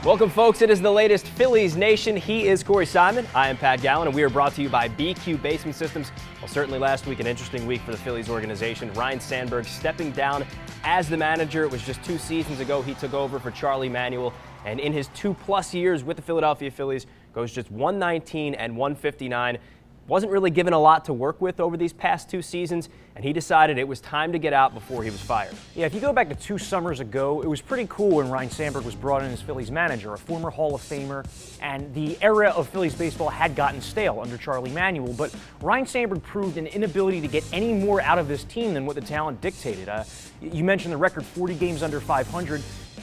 Welcome, folks. It is the latest Phillies Nation. He is Corey Simon. I am Pat Gallen, and we are brought to you by BQ Basement Systems. Well, certainly last week, an interesting week for the Phillies organization. Ryan Sandberg stepping down as the manager. It was just 2 seasons ago he took over for Charlie Manuel, and in his 2+ years with the Philadelphia Phillies, goes just 119 and 159. Wasn't really given a lot to work with over these past 2 seasons, and he decided it was time to get out before he was fired. Yeah, if you go back to 2 summers ago, it was pretty cool when Ryan Sandberg was brought in as Phillies manager, a former Hall of Famer, and the era of Phillies baseball had gotten stale under Charlie Manuel, but Ryan Sandberg proved an inability to get any more out of this team than what the talent dictated. You mentioned the record 40 games under 500.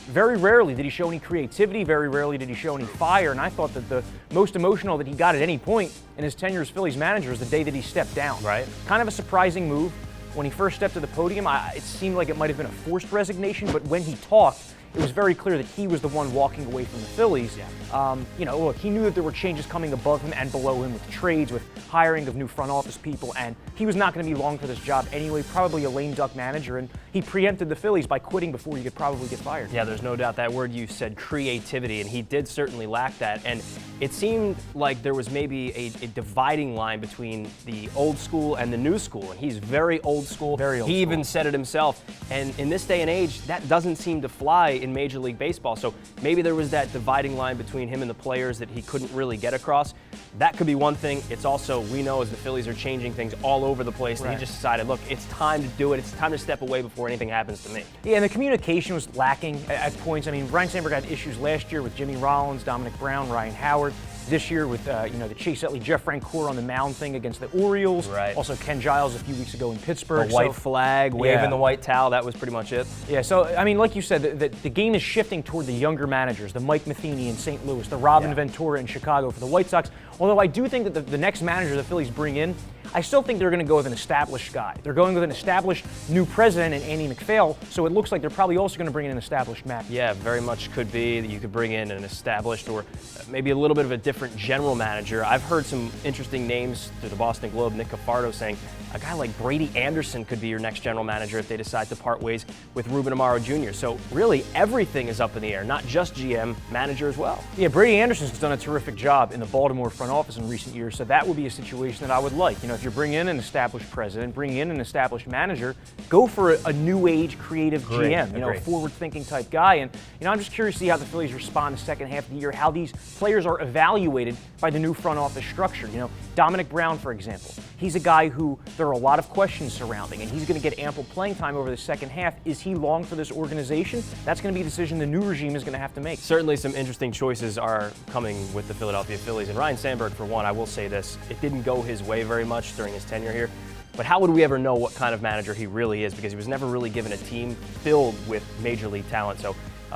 Very rarely did he show any creativity, very rarely did he show any fire, and I thought that the most emotional that he got at any point in his tenure as Phillies manager was the day that he stepped down. Right. Kind of a surprising move. When he first stepped to the podium, it seemed like it might have been a forced resignation, but when he talked, it was very clear that he was the one walking away from the Phillies. Yeah. Look, he knew that there were changes coming above him and below him with trades, with hiring of new front office people, and he was not going to be long for this job anyway, probably a lame duck manager, and he preempted the Phillies by quitting before he could probably get fired. Yeah, there's no doubt that word you said, creativity, and he did certainly lack that. And it seemed like there was maybe a dividing line between the old school and the new school, and he's very old school. Very old He school. even said it himself. And in this day and age, that doesn't seem to fly in Major League Baseball. So maybe there was that dividing line between him and the players that he couldn't really get across. That could be one thing. It's also, we know as the Phillies are changing things all over the place, that he just decided, look, it's time to do it. It's time to step away before anything happens to me. Yeah, and the communication was lacking at points. I mean, Ryan Sandberg had issues last year with Jimmy Rollins, Dominic Brown, Ryan Howard. This year with, the Chase Utley, Jeff Francoeur on the mound thing against the Orioles. Right. Also Ken Giles a few weeks ago in Pittsburgh. The white flag, waving the white towel, that was pretty much it. Yeah, so, I mean, like you said, the game is shifting toward the younger managers, the Mike Matheny in St. Louis, the Robin Ventura in Chicago for the White Sox. Although I do think that the next manager the Phillies bring in, I still think they're going to go with an established guy. They're going with an established new president in Andy McPhail, so it looks like they're probably also going to bring in an established manager. Yeah, very much could be that you could bring in an established or maybe a little bit of a different general manager. I've heard some interesting names through the Boston Globe, Nick Cafardo saying a guy like Brady Anderson could be your next general manager if they decide to part ways with Ruben Amaro Jr. So really everything is up in the air, not just GM, manager as well. Yeah, Brady Anderson's done a terrific job in the Baltimore front office in recent years, so that would be a situation that I would like. If you're bringing in an established president, bringing in an established manager, go for a new age creative GM, a forward-thinking type guy. And I'm just curious to see how the Phillies respond the second half of the year, how these players are evaluated by the new front office structure. Dominic Brown, for example, he's a guy who there are a lot of questions surrounding, and he's going to get ample playing time over the second half. Is he long for this organization? That's going to be a decision the new regime is going to have to make. Certainly some interesting choices are coming with the Philadelphia Phillies. And Ryan Sandberg, for one, I will say this, it didn't go his way very much during his tenure here. But how would we ever know what kind of manager he really is? Because he was never really given a team filled with major league talent. So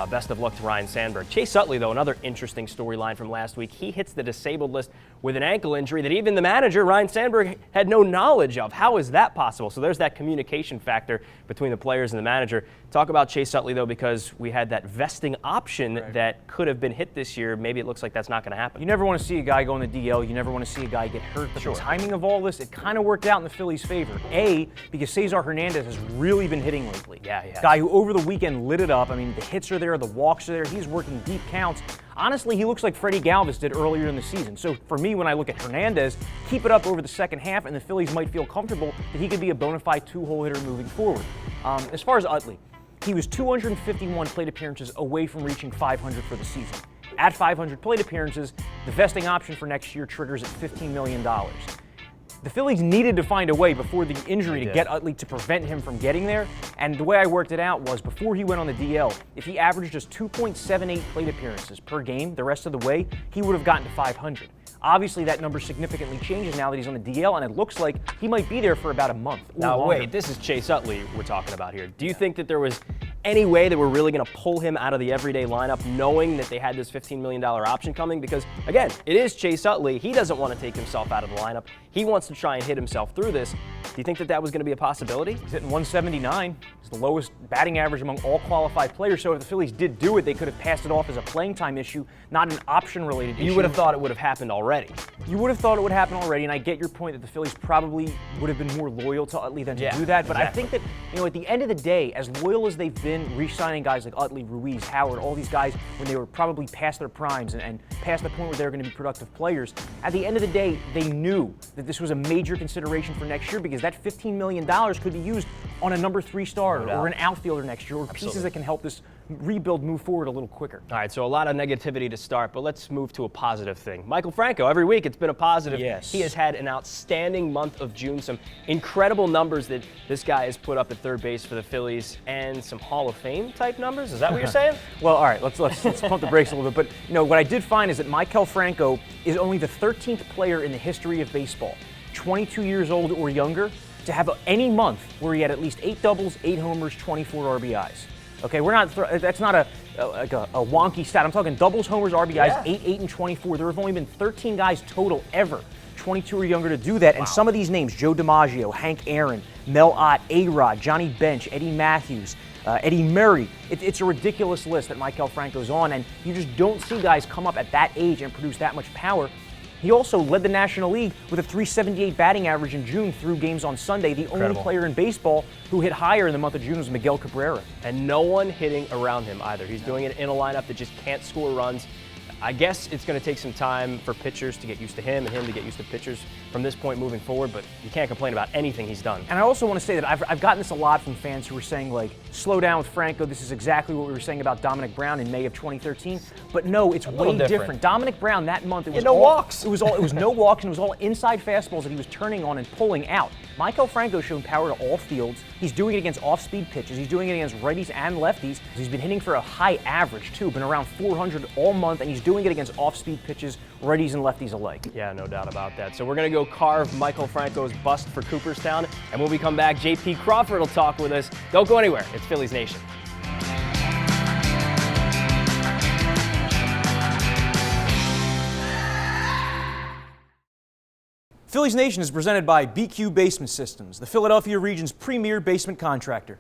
best of luck to Ryan Sandberg. Chase Utley, though, another interesting storyline from last week. He hits the disabled list with an ankle injury that even the manager, Ryan Sandberg, had no knowledge of. How is that possible? So there's that communication factor between the players and the manager. Talk about Chase Utley, though, because we had that vesting option that could have been hit this year. Maybe it looks like that's not going to happen. You never want to see a guy go on the DL. You never want to see a guy get hurt. But the timing of all this, it kind of worked out in the Phillies' favor. Because Cesar Hernandez has really been hitting lately. Yeah. Guy who over the weekend lit it up. I mean, the hits are there, the walks are there. He's working deep counts. Honestly, he looks like Freddie Galvis did earlier in the season. So for me, when I look at Hernandez, keep it up over the second half, and the Phillies might feel comfortable that he could be a bona fide 2-hole hitter moving forward. As far as Utley, he was 251 plate appearances away from reaching 500 for the season. At 500 plate appearances, the vesting option for next year triggers at $15 million. The Phillies needed to find a way before the injury to get Utley to prevent him from getting there, and the way I worked it out was before he went on the DL, if he averaged just 2.78 plate appearances per game the rest of the way, he would have gotten to 500. Obviously, that number significantly changes now that he's on the DL, and it looks like he might be there for about a month. Now, wait, this is Chase Utley we're talking about here. Do you think that there was any way that we're really going to pull him out of the everyday lineup knowing that they had this $15 million option coming? Because, again, it is Chase Utley. He doesn't want to take himself out of the lineup. He wants to try and hit himself through this. Do you think that was going to be a possibility? He's hitting 179. It's the lowest batting average among all qualified players. So if the Phillies did do it, they could have passed it off as a playing time issue, not an option-related issue. You would have thought it would have happened already. You would have thought it would happen already, and I get your point that the Phillies probably would have been more loyal to Utley than to do that. But I think that, at the end of the day, as loyal as they've been in, re-signing guys like Utley, Ruiz, Howard, all these guys when they were probably past their primes and past the point where they were going to be productive players. At the end of the day, they knew that this was a major consideration for next year because that $15 million could be used on a number 3 starter or an outfielder next year, or pieces that can help this rebuild move forward a little quicker. All right, so a lot of negativity to start, but let's move to a positive thing. Michael Franco, every week it's been a positive. Yes. He has had an outstanding month of June, some incredible numbers that this guy has put up at third base for the Phillies, and some Hall of Fame type numbers. Is that what you're saying? Well, all right, let's pump the brakes a little bit. But what I did find is that Michael Franco is only the 13th player in the history of baseball, 22 years old or younger, to have any month where he had at least 8 doubles, 8 homers, 24 RBIs. Okay, that's not a wonky stat. I'm talking doubles, homers, RBIs, 8, 8, and 24. There have only been 13 guys total ever, 22 or younger, to do that. Wow. And some of these names, Joe DiMaggio, Hank Aaron, Mel Ott, A-Rod, Johnny Bench, Eddie Matthews, Eddie Murray. It's a ridiculous list that Michael Franco's on, and you just don't see guys come up at that age and produce that much power. He also led the National League with a .378 batting average in June through games on Sunday. The only player in baseball who hit higher in the month of June was Miguel Cabrera. And no one hitting around him either. He's doing it in a lineup that just can't score runs. I guess it's going to take some time for pitchers to get used to him and him to get used to pitchers from this point moving forward, but you can't complain about anything he's done. And I also want to say that I've gotten this a lot from fans who were saying, like, slow down with Franco. This is exactly what we were saying about Dominic Brown in May of 2013. But no, it's way different. Dominic Brown that month, it was no walks. It was no walks, and it was all inside fastballs that he was turning on and pulling out. Michael Franco's shown power to all fields. He's doing it against off-speed pitches. He's doing it against righties and lefties. He's been hitting for a high average, too, been around 400 all month, and he's doing it against off-speed pitches, righties and lefties alike. Yeah, no doubt about that. So we're going to go carve Michael Franco's bust for Cooperstown, and when we come back, J.P. Crawford will talk with us. Don't go anywhere. It's Phillies Nation. Phillies Nation is presented by BQ Basement Systems, the Philadelphia region's premier basement contractor.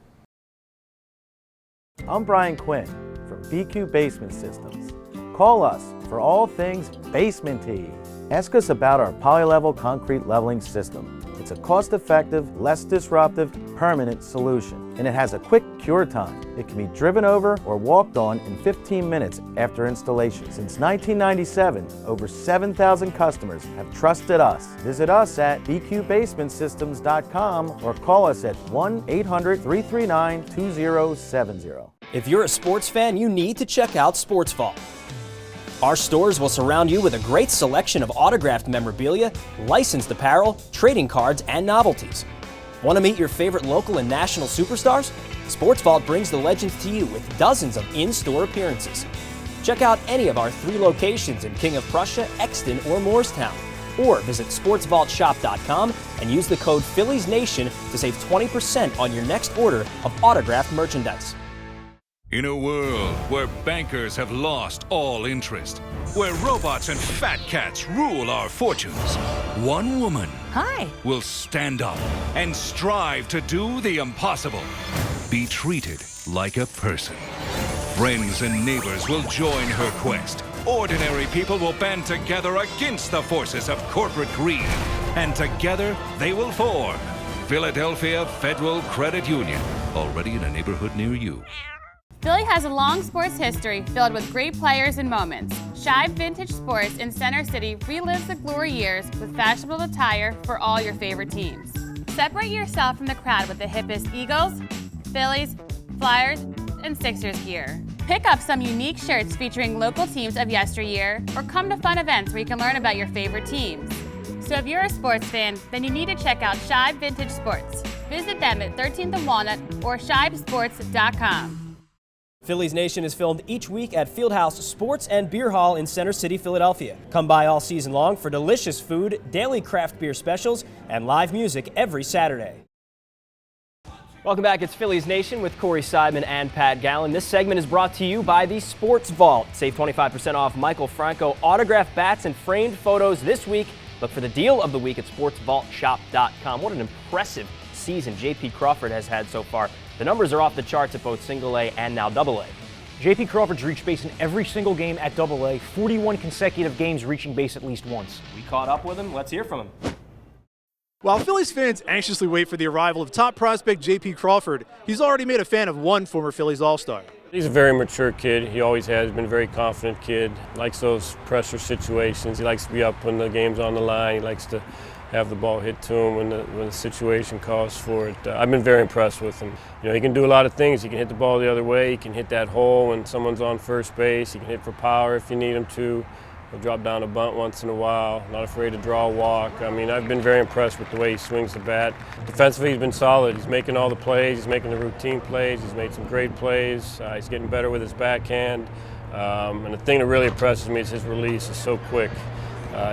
I'm Brian Quinn from BQ Basement Systems. Call us for all things basement-y. Ask us about our polylevel concrete leveling system. It's a cost-effective, less disruptive, permanent solution, and it has a quick cure time. It can be driven over or walked on in 15 minutes after installation. Since 1997, over 7,000 customers have trusted us. Visit us at bqbasementsystems.com or call us at 1-800-339-2070. If you're a sports fan, you need to check out Sports Vault. Our stores will surround you with a great selection of autographed memorabilia, licensed apparel, trading cards, and novelties. Want to meet your favorite local and national superstars? Sports Vault brings the legends to you with dozens of in-store appearances. Check out any of our 3 locations in King of Prussia, Exton, or Moorestown. Or visit sportsvaultshop.com and use the code PhilliesNation to save 20% on your next order of autographed merchandise. In a world where bankers have lost all interest, where robots and fat cats rule our fortunes, one woman will stand up and strive to do the impossible. Be treated like a person. Friends and neighbors will join her quest. Ordinary people will band together against the forces of corporate greed. And together they will form Philadelphia Federal Credit Union, already in a neighborhood near you. Philly has a long sports history filled with great players and moments. Shibe Vintage Sports in Center City relives the glory years with fashionable attire for all your favorite teams. Separate yourself from the crowd with the hippest Eagles, Phillies, Flyers, and Sixers gear. Pick up some unique shirts featuring local teams of yesteryear, or come to fun events where you can learn about your favorite teams. So if you're a sports fan, then you need to check out Shibe Vintage Sports. Visit them at 13th and Walnut or shibesports.com. Phillies Nation is filmed each week at Fieldhouse Sports and Beer Hall in Center City, Philadelphia. Come by all season long for delicious food, daily craft beer specials, and live music every Saturday. Welcome back. It's Phillies Nation with Corey Seidman and Pat Gallen. This segment is brought to you by the Sports Vault. Save 25% off Michael Franco autographed bats and framed photos this week. Look for the deal of the week at sportsvaultshop.com. What an impressive season J.P. Crawford has had so far. The numbers are off the charts at both single A and now double A. J.P. Crawford's reached base in every single game at double A, 41 consecutive games reaching base at least once. We caught up with him. Let's hear from him. While Phillies fans anxiously wait for the arrival of top prospect J.P. Crawford, he's already made a fan of one former Phillies All-Star. He's a very mature kid. He always has been a very confident kid. Likes those pressure situations. He likes to be up when the game's on the line. He likes to have the ball hit to him when the situation calls for it. I've been very impressed with him. You know, he can do a lot of things. He can hit the ball the other way. He can hit that hole when someone's on first base. He can hit for power if you need him to. He'll drop down a bunt once in a while. Not afraid to draw a walk. I mean, I've been very impressed with the way he swings the bat. Defensively, he's been solid. He's making all the plays. He's making the routine plays. He's made some great plays. He's getting better with his backhand. And the thing that really impresses me is his release is so quick.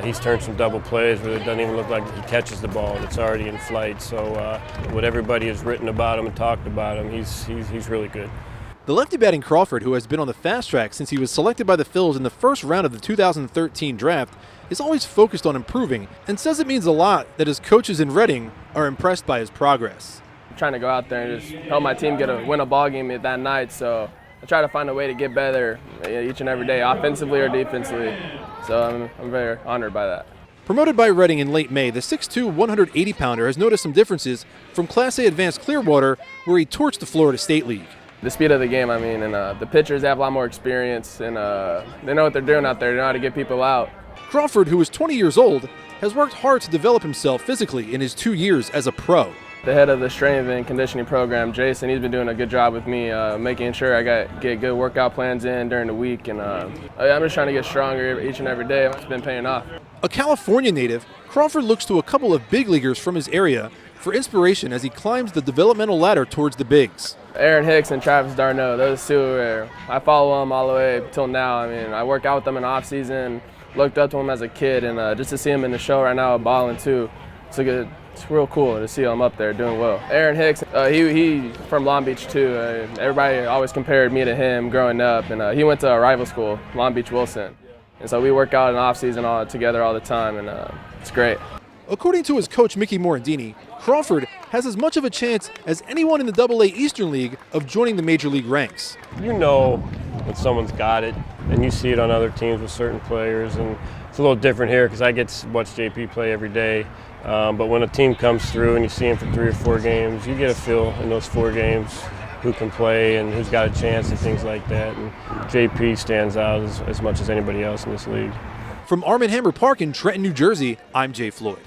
He's turned some double plays where it doesn't even look like he catches the ball and it's already in flight. So what everybody has written about him and talked about him, he's really good. The lefty batting Crawford, who has been on the fast track since he was selected by the Phils in the first round of the 2013 draft, is always focused on improving and says it means a lot that his coaches in Reading are impressed by his progress. I'm trying to go out there and just help my team win a ball game that night, so I try to find a way to get better each and every day, offensively or defensively. So I'm very honored by that. Promoted by Reading in late May, the 6'2", 180-pounder has noticed some differences from Class A Advanced Clearwater, where he torched the Florida State League. The speed of the game, and the pitchers have a lot more experience, and they know what they're doing out there. They know how to get people out. Crawford, who is 20 years old, has worked hard to develop himself physically in his 2 years as a pro. The head of the strength and conditioning program, Jason, he's been doing a good job with me, making sure I get good workout plans in during the week, and I'm just trying to get stronger each and every day. It's been paying off. A California native, Crawford looks to a couple of big leaguers from his area for inspiration as he climbs the developmental ladder towards the bigs. Aaron Hicks and Travis d'Arnaud, those two, I follow them all the way till now. I work out with them in the off-season, looked up to them as a kid, and just to see them in the show right now balling too, it's real cool to see him up there doing well. Aaron Hicks, he from Long Beach too. Everybody always compared me to him growing up, and he went to a rival school, Long Beach Wilson. And so we work out in the off-season together all the time, and it's great. According to his coach, Mickey Morandini, Crawford has as much of a chance as anyone in the AA Eastern League of joining the major league ranks. You know when someone's got it, and you see it on other teams with certain players, and it's a little different here because I get to watch JP play every day. But when a team comes through and you see him for 3 or 4 games, you get a feel in those 4 games who can play and who's got a chance and things like that. And JP stands out as much as anybody else in this league. From Arm & Hammer Park in Trenton, New Jersey, I'm Jay Floyd.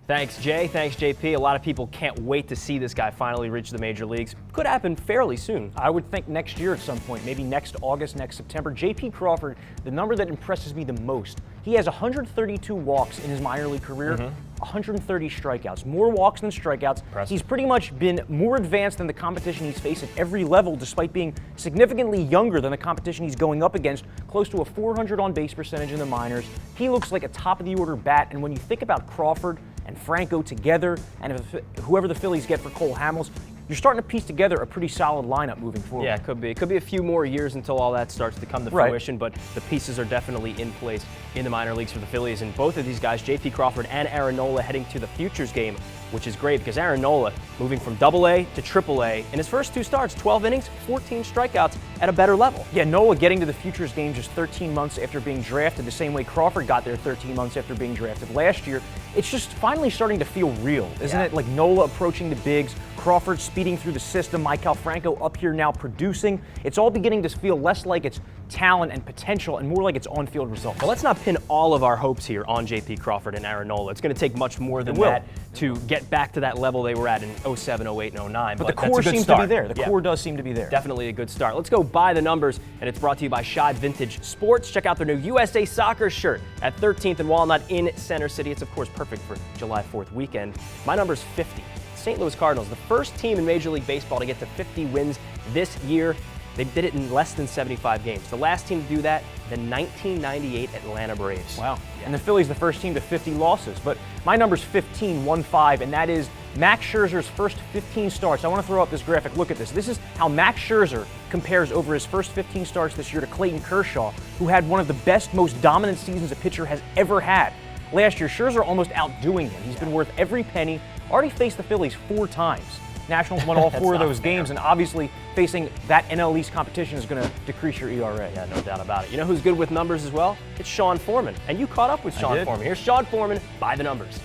Thanks, Jay. Thanks, JP. A lot of people can't wait to see this guy finally reach the major leagues. Could happen fairly soon. I would think next year at some point, maybe next August, next September. J.P. Crawford, the number that impresses me the most, he has 132 walks in his minor league career, 130 strikeouts, more walks than strikeouts. Impressive. He's pretty much been more advanced than the competition he's faced at every level, despite being significantly younger than the competition he's going up against, close to a 400 on-base percentage in the minors. He looks like a top-of-the-order bat, and when you think about Crawford and Franco together, and whoever the Phillies get for Cole Hamels, you're starting to piece together a pretty solid lineup moving forward. Yeah, it could be. It could be a few more years until all that starts to come to fruition, but the pieces are definitely in place in the minor leagues for the Phillies. And both of these guys, J.P. Crawford and Aaron Nola, heading to the Futures game, which is great because Aaron Nola moving from AA to AAA. In his first 2 starts, 12 innings, 14 strikeouts at a better level. Yeah, Nola getting to the Futures game just 13 months after being drafted, the same way Crawford got there 13 months after being drafted last year. It's just finally starting to feel real, isn't it? Like Nola approaching the bigs, Crawford speeding through the system, Maikel Franco up here now producing. It's all beginning to feel less like it's talent and potential and more like it's on-field results. Well, let's not pin all of our hopes here on J.P. Crawford and Aaron Nola. It's going to take much more than that to get back to that level they were at in 07, 08, and 09. But the core seems to be there. The core does seem to be there. Definitely a good start. Let's go by the numbers, and it's brought to you by Shibe Vintage Sports. Check out their new USA Soccer shirt at 13th and Walnut in Center City. It's, of course, perfect for July 4th weekend. My number's 50. St. Louis Cardinals, the first team in Major League Baseball to get to 50 wins this year. They did it in less than 75 games. The last team to do that, the 1998 Atlanta Braves. Wow. Yeah. And the Phillies, the first team to 50 losses. But my number's 15-1-5, and that is Max Scherzer's first 15 starts. I want to throw up this graphic. Look at this. This is how Max Scherzer compares over his first 15 starts this year to Clayton Kershaw, who had one of the best, most dominant seasons a pitcher has ever had. Last year, Scherzer almost outdoing him. He's been worth every penny. Already faced the Phillies 4 times. Nationals won all 4 of those games, and obviously facing that NL East competition is going to decrease your ERA. Yeah, no doubt about it. You know who's good with numbers as well? It's Sean Foreman. And you caught up with Sean Foreman. Here's Sean Foreman by the numbers.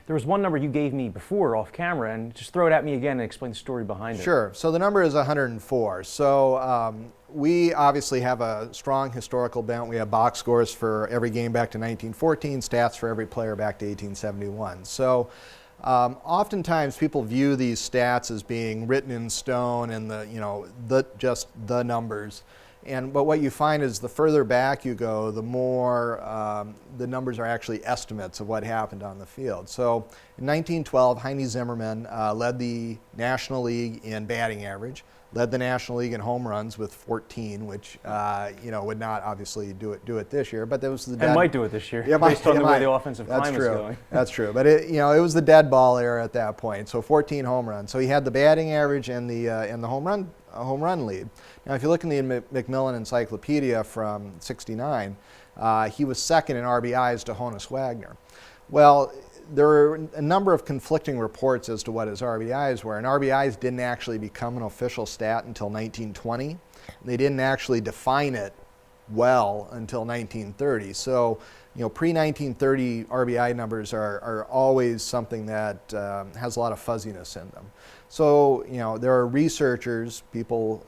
There was one number you gave me before off camera, and just throw it at me again and explain the story behind it. Sure. So the number is 104. So we obviously have a strong historical bent. We have box scores for every game back to 1914, stats for every player back to 1871. So oftentimes people view these stats as being written in stone and just the numbers. But what you find is the further back you go, the more the numbers are actually estimates of what happened on the field. So in 1912, Heine Zimmerman led the National League in batting average, led the National League in home runs with 14, which would not obviously do it this year, but that was the dead. It might do it this year, yeah, based on the way the offensive That's climate is going. That's true, but it was the dead ball era at that point. So 14 home runs. So he had the batting average and the home run lead. Now, if you look in the Macmillan Encyclopedia from '69, he was second in RBIs to Honus Wagner. Well, there are a number of conflicting reports as to what his RBIs were, and RBIs didn't actually become an official stat until 1920. They didn't actually define it well until 1930. So, pre-1930 RBI numbers are always something that has a lot of fuzziness in them. So, there are researchers, people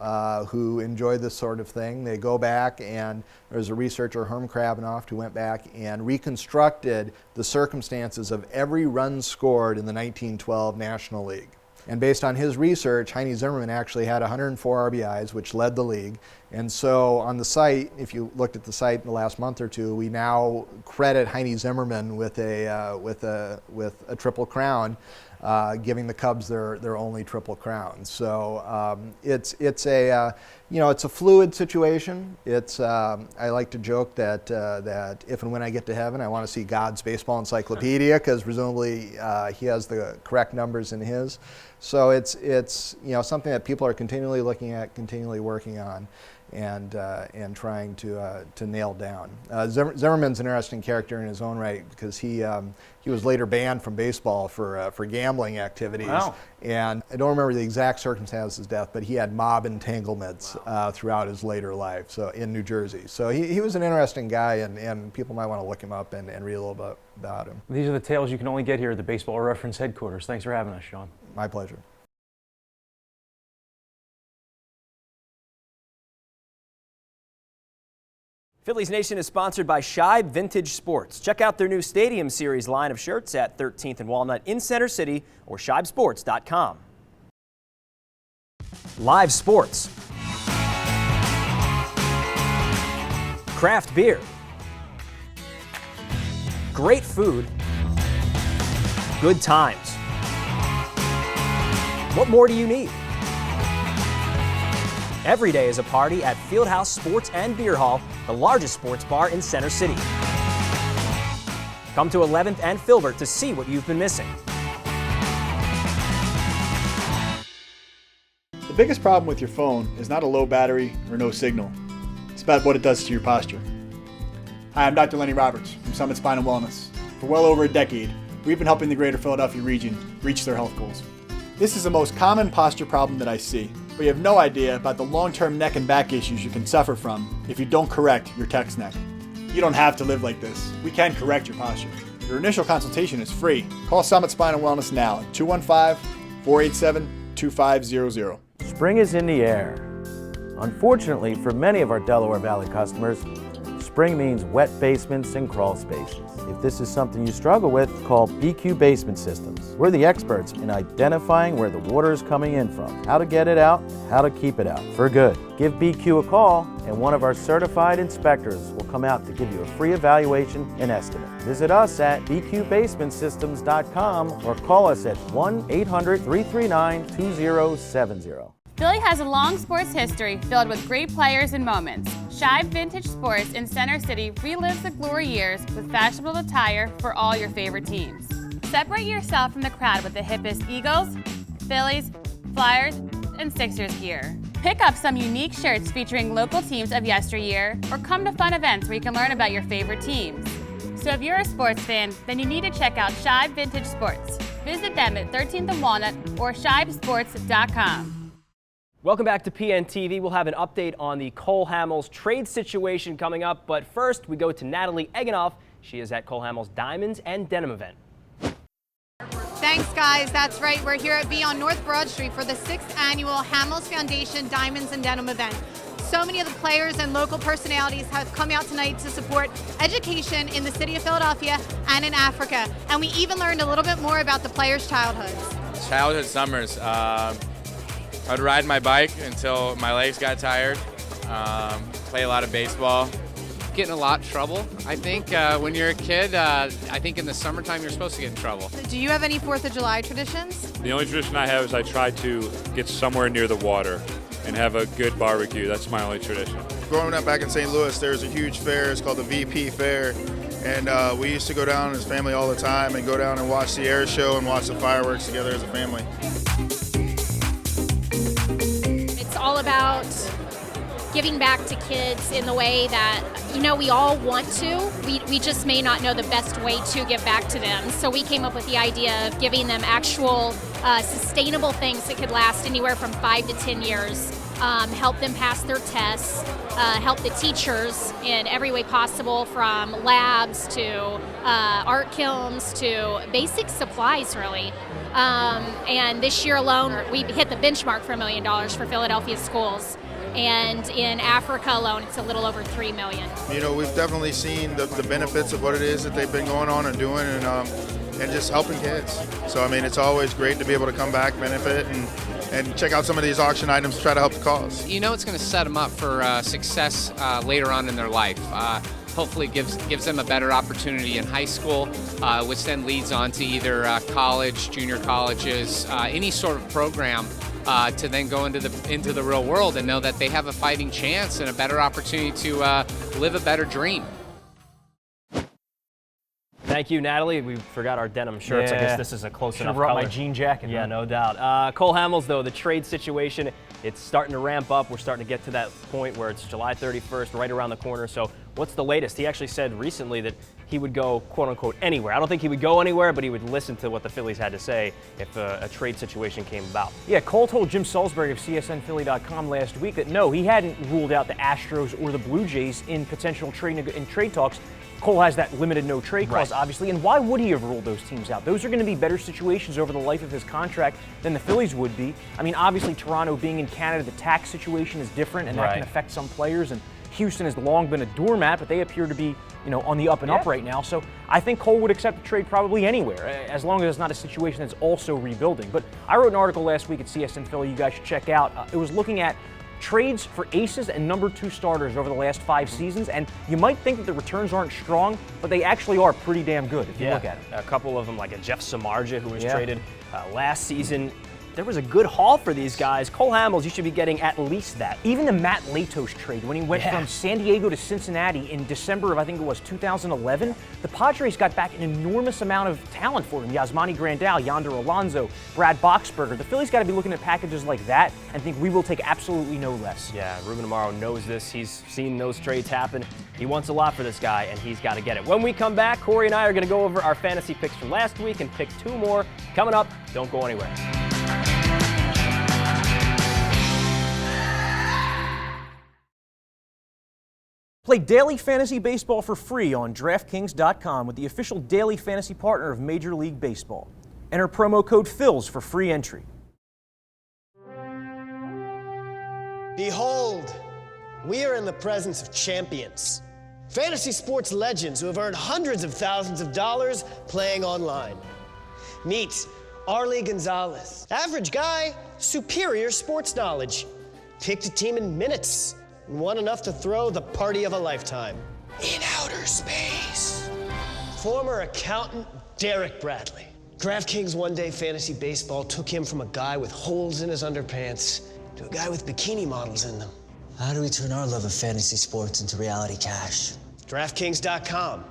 who enjoy this sort of thing. They go back, and there's a researcher, Herm Krabenoff, who went back and reconstructed the circumstances of every run scored in the 1912 National League. And based on his research, Heine Zimmerman actually had 104 RBIs, which led the league. And so on the site, if you looked at the site in the last month or two, we now credit Heine Zimmerman with a triple crown, giving the Cubs their only triple crown. So it's a fluid situation. I like to joke that if and when I get to heaven, I want to see God's baseball encyclopedia, because presumably he has the correct numbers in his. So it's something that people are continually looking at, continually working on, and trying to nail down. Zimmerman's an interesting character in his own right, because he was later banned from baseball for gambling activities. Wow. And I don't remember the exact circumstances of his death, but he had mob entanglements throughout his later life, so in New Jersey. So he was an interesting guy, and people might want to look him up and read a little bit about him. These are the tales you can only get here at the Baseball Reference headquarters. Thanks for having us, Sean. My pleasure. Phillies Nation is sponsored by Shibe Vintage Sports. Check out their new Stadium Series line of shirts at 13th and Walnut in Center City or shibesports.com. Live sports. Craft beer. Great food. Good times. What more do you need? Every day is a party at Fieldhouse Sports and Beer Hall, the largest sports bar in Center City. Come to 11th and Filbert to see what you've been missing. The biggest problem with your phone is not a low battery or no signal. It's about what it does to your posture. Hi, I'm Dr. Lenny Roberts from Summit Spine and Wellness. For well over a decade, we've been helping the greater Philadelphia region reach their health goals. This is the most common posture problem that I see, but you have no idea about the long-term neck and back issues you can suffer from if you don't correct your text neck. You don't have to live like this. We can correct your posture. Your initial consultation is free. Call Summit Spine and Wellness now at 215-487-2500. Spring is in the air. Unfortunately, for many of our Delaware Valley customers, spring means wet basements and crawl spaces. If this is something you struggle with, call BQ Basement Systems. We're the experts in identifying where the water is coming in from, how to get it out, how to keep it out for good. Give BQ a call, and one of our certified inspectors will come out to give you a free evaluation and estimate. Visit us at bqbasementsystems.com or call us at 1-800-339-2070. Philly has a long sports history filled with great players and moments. Shibe Vintage Sports in Center City relives the glory years with fashionable attire for all your favorite teams. Separate yourself from the crowd with the hippest Eagles, Phillies, Flyers, and Sixers gear. Pick up some unique shirts featuring local teams of yesteryear, or come to fun events where you can learn about your favorite teams. So if you're a sports fan, then you need to check out Shibe Vintage Sports. Visit them at 13th and Walnut or shibesports.com. Welcome back to PNTV. We'll have an update on the Cole Hamels trade situation coming up, but first we go to Natalie Eganoff. She is at Cole Hamels Diamonds and Denim event. Thanks, guys. That's right. We're here at B on North Broad Street for the 6th annual Hamels Foundation Diamonds and Denim event. So many of the players and local personalities have come out tonight to support education in the city of Philadelphia and in Africa. And we even learned a little bit more about the players' childhoods. Childhood summers. I would ride my bike until my legs got tired, play a lot of baseball. Get in a lot of trouble. I think when you're a kid, I think in the summertime you're supposed to get in trouble. Do you have any 4th of July traditions? The only tradition I have is I try to get somewhere near the water and have a good barbecue. That's my only tradition. Growing up back in St. Louis, there's a huge fair. It's called the VP Fair. And we used to go down as family all the time and go down and watch the air show and watch the fireworks together as a family. It's all about giving back to kids in the way that, we all want to. We just may not know the best way to give back to them. So we came up with the idea of giving them actual sustainable things that could last anywhere from 5 to 10 years, help them pass their tests, help the teachers in every way possible, from labs to art kilns to basic supplies, really. And this year alone, we hit the benchmark for $1 million for Philadelphia schools. And in Africa alone, it's a little over $3 million. We've definitely seen the benefits of what it is that they've been going on and doing, and just helping kids. So, it's always great to be able to come back, benefit, and check out some of these auction items to try to help the cause. It's going to set them up for success later on in their life. Hopefully gives them a better opportunity in high school, which then leads on to either college, junior colleges, any sort of program to then go into the real world and know that they have a fighting chance and a better opportunity to live a better dream. Thank you, Natalie. We forgot our denim shirts. Yeah. I guess this is a close enough brought color. my jean jacket. Yeah, huh? no doubt. Cole Hamels, though, the trade situation, it's starting to ramp up. We're starting to get to that point where it's July 31st, right around the corner. So what's the latest? He actually said recently that he would go, quote unquote, anywhere. I don't think he would go anywhere, but he would listen to what the Phillies had to say if a trade situation came about. Yeah, Cole told Jim Salisbury of CSNPhilly.com last week that no, he hadn't ruled out the Astros or the Blue Jays in potential trade talks. Cole has that limited no trade clause, obviously, and why would he have ruled those teams out? Those are going to be better situations over the life of his contract than the Phillies would be. Obviously, Toronto being in Canada, the tax situation is different, and that can affect some players, and Houston has long been a doormat, but they appear to be, on the up and up right now. So I think Cole would accept a trade probably anywhere, as long as it's not a situation that's also rebuilding. But I wrote an article last week at CSN Philly you guys should check out. It was looking at trades for aces and number 2 starters over the last 5 seasons, and you might think that the returns aren't strong, but they actually are pretty damn good if you look at them. A couple of them, like a Jeff Samardzija, who was traded last season. There was a good haul for these guys. Cole Hamels, you should be getting at least that. Even the Matt Latos trade, when he went from San Diego to Cincinnati in December of, I think it was 2011, the Padres got back an enormous amount of talent for him. Yasmani Grandal, Yonder Alonso, Brad Boxberger. The Phillies got to be looking at packages like that and think we will take absolutely no less. Yeah, Ruben Amaro knows this. He's seen those trades happen. He wants a lot for this guy, and he's got to get it. When we come back, Corey and I are going to go over our fantasy picks from last week and pick 2 more coming up. Don't go anywhere. Play daily fantasy baseball for free on DraftKings.com with the official daily fantasy partner of Major League Baseball. Enter promo code PHILS for free entry. Behold, we are in the presence of champions. Fantasy sports legends who have earned hundreds of thousands of dollars playing online. Meet Arlie Gonzalez. Average guy, superior sports knowledge. Picked a team in minutes and won enough to throw the party of a lifetime. In outer space. Former accountant Derek Bradley. DraftKings One Day Fantasy Baseball took him from a guy with holes in his underpants to a guy with bikini models in them. How do we turn our love of fantasy sports into reality cash? DraftKings.com.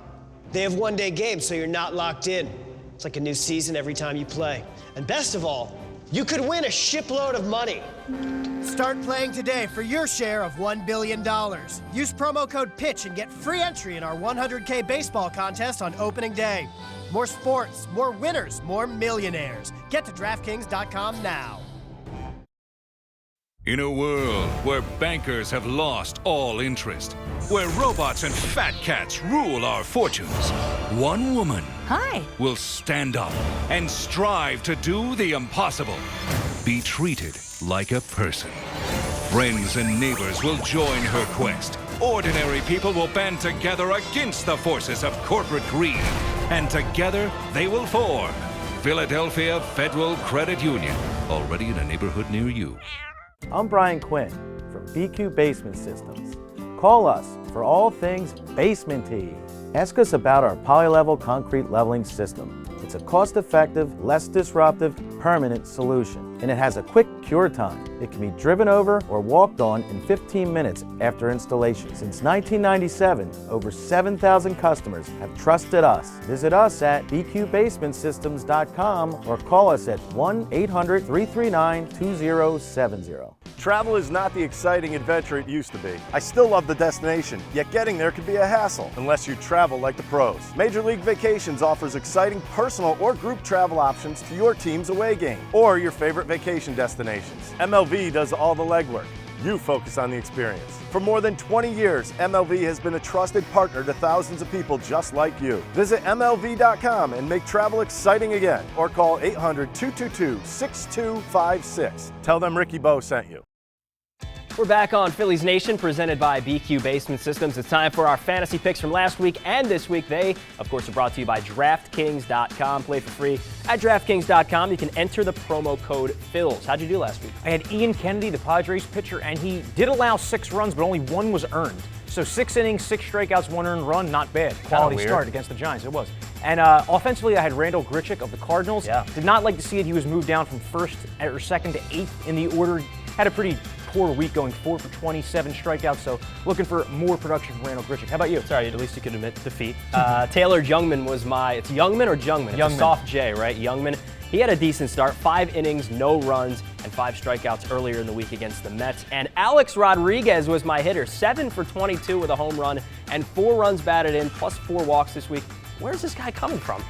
They have one-day games, so you're not locked in. It's like a new season every time you play. And best of all, you could win a shipload of money. Start playing today for your share of $1 billion. Use promo code PITCH and get free entry in our 100K baseball contest on opening day. more sports, more winners, more millionaires. Get to DraftKings.com now. In a world where bankers have lost all interest, where robots and fat cats rule our fortunes, one woman will stand up and strive to do the impossible. Be treated like a person. Friends and neighbors will join her quest. Ordinary people will band together against the forces of corporate greed. And together they will form Philadelphia Federal Credit Union, already in a neighborhood near you. I'm Brian Quinn from BQ Basement Systems. Call us for all things basement-y. Ask us about our poly-level concrete leveling system. It's a cost-effective, less disruptive, permanent solution. And it has a quick cure time. It can be driven over or walked on in 15 minutes after installation. Since 1997, over 7,000 customers have trusted us. Visit us at bqbasementsystems.com or call us at 1-800-339-2070. Travel is not the exciting adventure it used to be. I still love the destination, yet getting there can be a hassle unless you travel like the pros. Major League Vacations offers exciting personal or group travel options to your team's away game or your favorite vacation destinations. MLV does all the legwork. You focus on the experience. For more than 20 years, MLV has been a trusted partner to thousands of people just like you. Visit MLV.com and make travel exciting again, or call 800-222-6256. Tell them Ricky Bo sent you. We're back on Phillies Nation, presented by BQ Basement Systems. It's time for our fantasy picks from last week and this week. They, of course, are brought to you by DraftKings.com. Play for free at DraftKings.com. You can enter the promo code PHILS. How'd you do last week? I had Ian Kennedy, the Padres pitcher, and he did allow 6 runs, but only 1 was earned. So 6 innings, 6 strikeouts, 1 earned run, not bad. Quality start against the Giants, it was. And offensively, I had Randall Grichuk of the Cardinals. Did not like to see it. He was moved down from first or second to 8th in the order. Had a pretty poor week, going 4 for 27 strikeouts, so looking for more production from Randall Grichuk. How about you? Sorry, at least you could admit defeat. Taylor Jungmann was it's Youngman or Jungmann? Youngman. It's a soft J, right? Youngman. He had a decent start, 5 innings, no runs, and 5 strikeouts earlier in the week against the Mets. And Alex Rodriguez was my hitter, 7 for 22 with a home run and 4 runs batted in, plus 4 walks this week. Where's this guy coming from?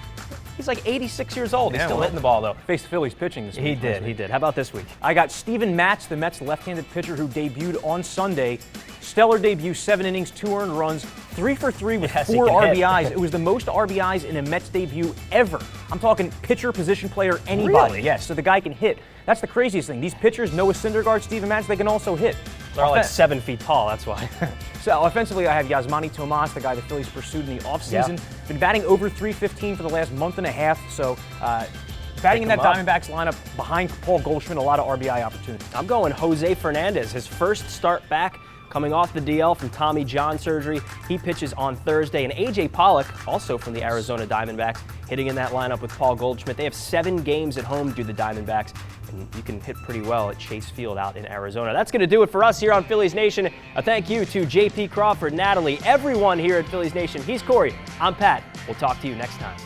He's like 86 years old. He's still hitting the ball, though. Faced the Phillies pitching this week. He did. How about this week? I got Steven Matz, the Mets left-handed pitcher who debuted on Sunday. Stellar debut, 7 innings, 2 earned runs, 3 for 3 with 4 RBIs. It was the most RBIs in a Mets debut ever. I'm talking pitcher, position player, anybody. Really? Yes, so the guy can hit. That's the craziest thing. These pitchers, Noah Syndergaard, Steven Matz, they can also hit. They're all like 7 feet tall, that's why. So offensively, I have Yasmani Tomas, the guy the Phillies pursued in the offseason. Been batting over .315 for the last month and a half. So batting in that Diamondbacks lineup behind Paul Goldschmidt, a lot of RBI opportunities. I'm going Jose Fernandez, his first start back, coming off the DL from Tommy John surgery. He pitches on Thursday. And A.J. Pollock, also from the Arizona Diamondbacks, hitting in that lineup with Paul Goldschmidt. They have 7 games at home due to the Diamondbacks, and you can hit pretty well at Chase Field out in Arizona. That's going to do it for us here on Phillies Nation. A thank you to J.P. Crawford, Natalie, everyone here at Phillies Nation. He's Corey. I'm Pat. We'll talk to you next time.